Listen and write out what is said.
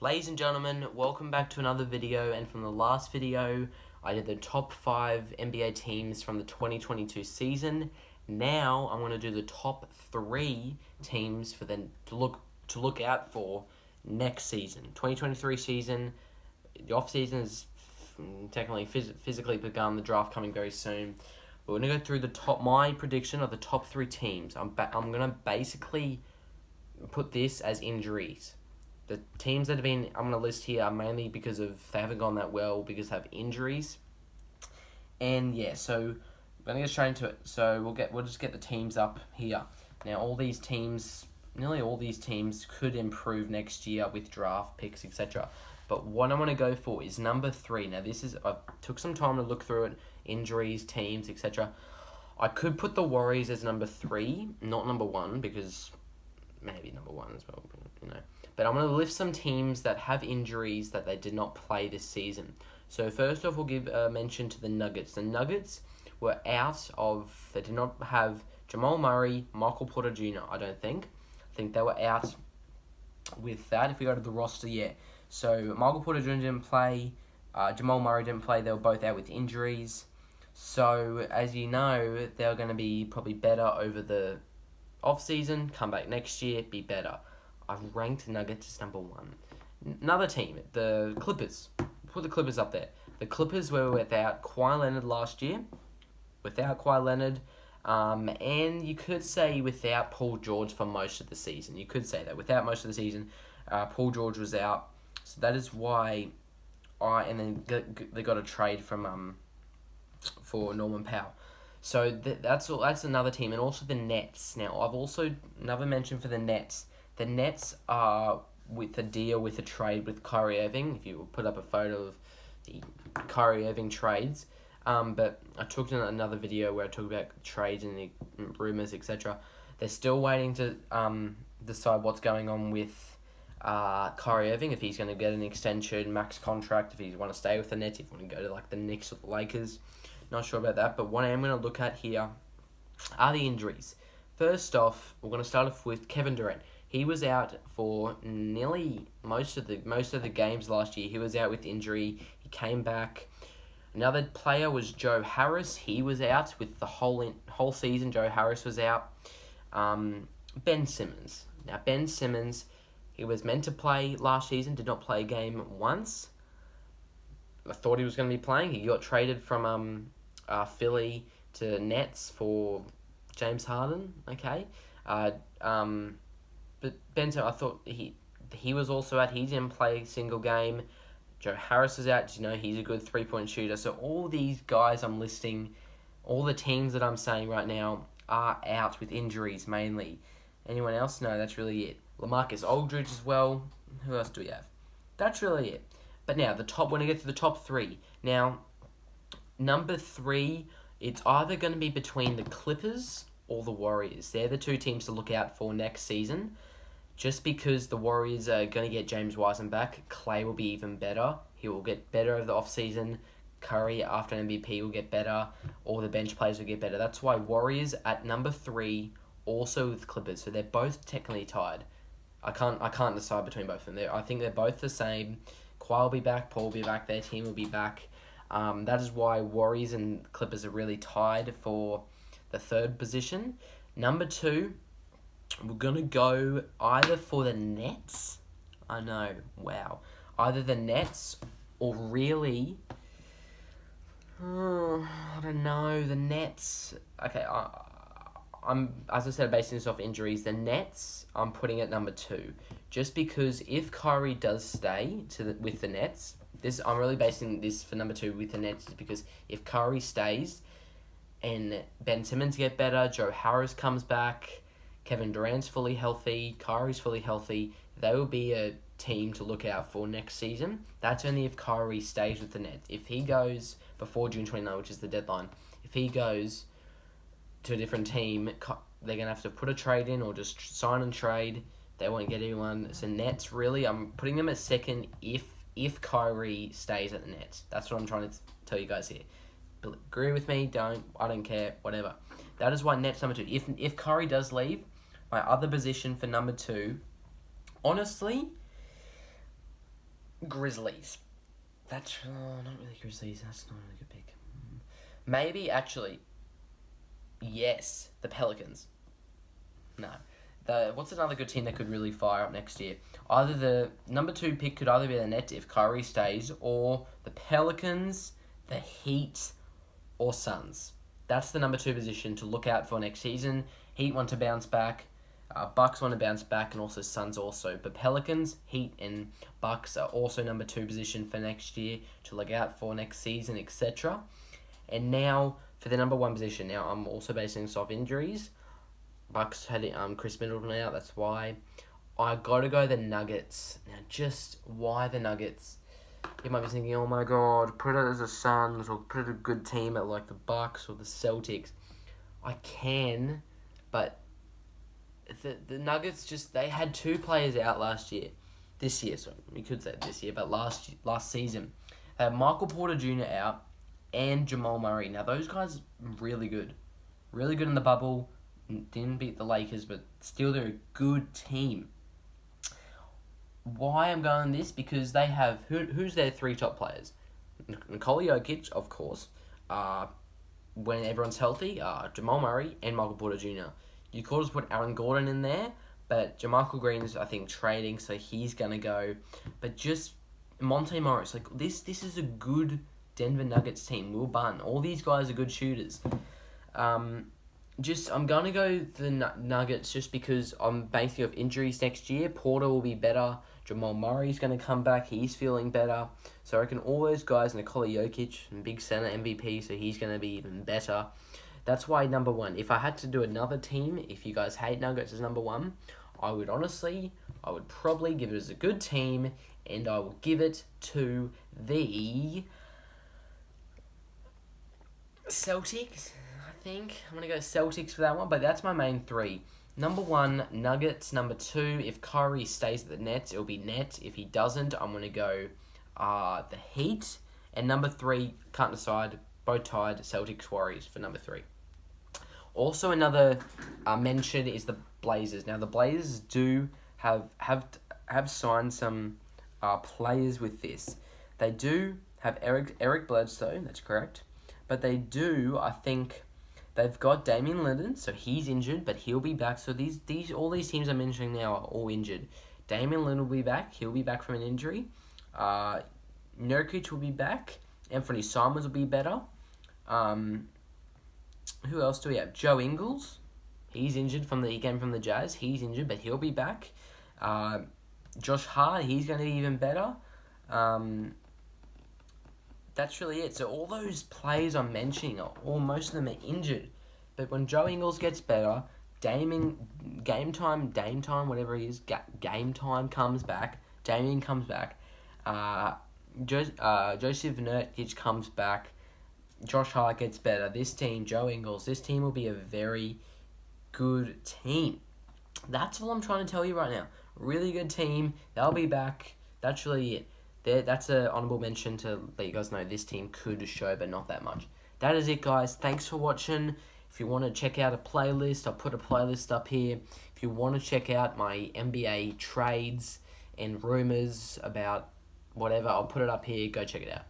Ladies and gentlemen, welcome back to another video, and from the last video, I did the top 5 NBA teams from the 2022 season. Now, I'm going to do the top 3 teams for to look out for next season. 2023 season, the off-season is technically physically begun, the draft coming very soon. But we're going to go through my prediction of the top 3 teams. I'm going to basically put this as injuries. The teams that I'm going to list here are mainly because they haven't gone that well because they have injuries. And yeah, so we're going to get straight into it. So we'll just get the teams up here. Now nearly all these teams could improve next year with draft picks, etc. But what I want to go for is number 3. Now I took some time to look through it, injuries, teams, etc. I could put the Warriors as number 3, not number 1, because maybe number 1 as well, But I'm going to list some teams that have injuries that they did not play this season. So first off, we'll give a mention to the Nuggets. The Nuggets were they did not have Jamal Murray, Michael Porter Jr., I don't think. I think they were out with that. If we go to the roster, yeah. So Michael Porter Jr. didn't play, Jamal Murray didn't play. They were both out with injuries. So as you know, they're going to be probably better over the off-season, come back next year, be better. I've ranked the Nuggets as number 1. Another team, the Clippers. Put the Clippers up there. The Clippers were without Kawhi Leonard last year. And you could say without Paul George for most of the season. You could say that. Without most of the season, Paul George was out. So that is why they got a trade from for Norman Powell. So that's another team, and also the Nets. Now, I've also another mention for the Nets. The Nets are with a deal with a trade with Kyrie Irving. If you put up a photo of the Kyrie Irving trades, but I took another video where I talked about trades and the rumors, etc. They're still waiting to decide what's going on with Kyrie Irving, if he's going to get an extension, max contract, if he want to stay with the Nets, if he want to go to the Knicks or the Lakers. Not sure about that, but what I am going to look at here are the injuries. First off, we're going to start off with Kevin Durant. He was out for nearly most of the games last year. He was out with injury. He came back. Another player was Joe Harris. He was out with the whole season. Joe Harris was out. Ben Simmons. Now, Ben Simmons, he was meant to play last season, did not play a game once. I thought he was going to be playing. He got traded from Philly to Nets for James Harden. Okay, but Ben, I thought he was also out. He didn't play a single game. Joe Harris is out. He's a good 3-point shooter. So all these guys I'm listing, all the teams that I'm saying right now are out with injuries mainly. Anyone else? No, that's really it. LaMarcus Aldridge as well. Who else do we have? That's really it. But now, when I get to the top 3. Now, number 3, it's either going to be between the Clippers or the Warriors. They're the 2 teams to look out for next season. Just because the Warriors are going to get James Wiseman back, Clay will be even better. He will get better over the offseason. Curry, after MVP, will get better. All the bench players will get better. That's why Warriors at number 3, also with Clippers. So they're both technically tied. I can't decide between both of them. I think they're both the same. Kawhi will be back, Paul will be back, their team will be back. That is why Warriors and Clippers are really tied for the 3rd position. Number 2, we're going to go either for the Nets. I know, wow. Either the Nets or really, I don't know, the Nets. Okay, I'm, as I said, basing this off injuries. The Nets, I'm putting at number 2. Just because if Kyrie does stay with the Nets, I'm really basing this for number 2 with the Nets, because if Kyrie stays and Ben Simmons get better, Joe Harris comes back, Kevin Durant's fully healthy, Kyrie's fully healthy, they will be a team to look out for next season. That's only if Kyrie stays with the Nets. If he goes before June 29, which is the deadline, if he goes to a different team, they're going to have to put a trade in or just sign and trade. They won't get anyone. So Nets, really, I'm putting them at 2nd if Kyrie stays at the Nets. That's what I'm trying to tell you guys here. But agree with me, I don't care, whatever. That is why Nets number 2. If Kyrie does leave, my other position for number 2, honestly, Grizzlies. That's not really Grizzlies. That's not a really good pick. Maybe, actually, yes, the Pelicans. No. What's another good team that could really fire up next year? Either the number 2 pick could either be the Nets if Kyrie stays, or the Pelicans, the Heat, or Suns. That's the number 2 position to look out for next season. Heat want to bounce back. Bucks want to bounce back, and also Suns also. But Pelicans, Heat, and Bucks are also number 2 position for next year to look out for next season, etc. And now for the number 1 position. Now I'm also basing this off injuries. Bucks had Chris Middleton out. That's why I gotta go the Nuggets. Now, just why the Nuggets? You might be thinking, oh my god, put it as the Suns or put it a good team at like the Bucks or the Celtics. I can, but the Nuggets they had 2 players out last year. This year, so we could say this year, but last season. They had Michael Porter Jr. out and Jamal Murray. Now, those guys really good. Really good in the bubble. Didn't beat the Lakers, but still they're a good team. Why I'm going this? Because they have... Who's their 3 top players? Nikola Jokic, of course. When everyone's healthy, Jamal Murray and Michael Porter Jr. You could just put Aaron Gordon in there, but Jamarcus Green's, I think, trading, so he's going to go. But just Monte Morris. Like, this is a good Denver Nuggets team. Will Bunn. All these guys are good shooters. I'm going to go the Nuggets just because I'm basing off injuries next year. Porter will be better. Jamal Murray's going to come back. He's feeling better. So I reckon all those guys, Nikola Jokic, big center MVP, so he's going to be even better. That's why number 1. If I had to do another team, if you guys hate Nuggets as number 1, I would probably give it as a good team, and I will give it to the Celtics. I think I'm going to go Celtics for that one, but that's my main 3. Number 1, Nuggets. Number 2, if Kyrie stays at the Nets, it'll be Nets. If he doesn't, I'm going to go the Heat. And number 3, can't decide, both tied, Celtics Warriors for number 3. Also, another mention is the Blazers. Now, the Blazers do have signed some players with this. They do have Eric Bledsoe, that's correct. But they do, I think... They've got Damian Lillard, so he's injured, but he'll be back. So all these teams I'm mentioning now are all injured. Damian Lillard will be back. He'll be back from an injury. Nurkic will be back. Anthony Simons will be better. Who else do we have? Joe Ingles. He's injured he came from the Jazz. He's injured, but he'll be back. Josh Hart, he's going to be even better. That's really it. So all those players I'm mentioning, most of them are injured. But when Joe Ingles gets better, Dame time, whatever he is, game time comes back. Damian comes back. Joseph Nurkic comes back. Josh Hart gets better. This team, Joe Ingles, this team will be a very good team. That's all I'm trying to tell you right now. Really good team. They'll be back. That's really it. That's an honourable mention to let you guys know this team could show, but not that much. That is it, guys. Thanks for watching. If you want to check out a playlist, I'll put a playlist up here. If you want to check out my NBA trades and rumours about whatever, I'll put it up here. Go check it out.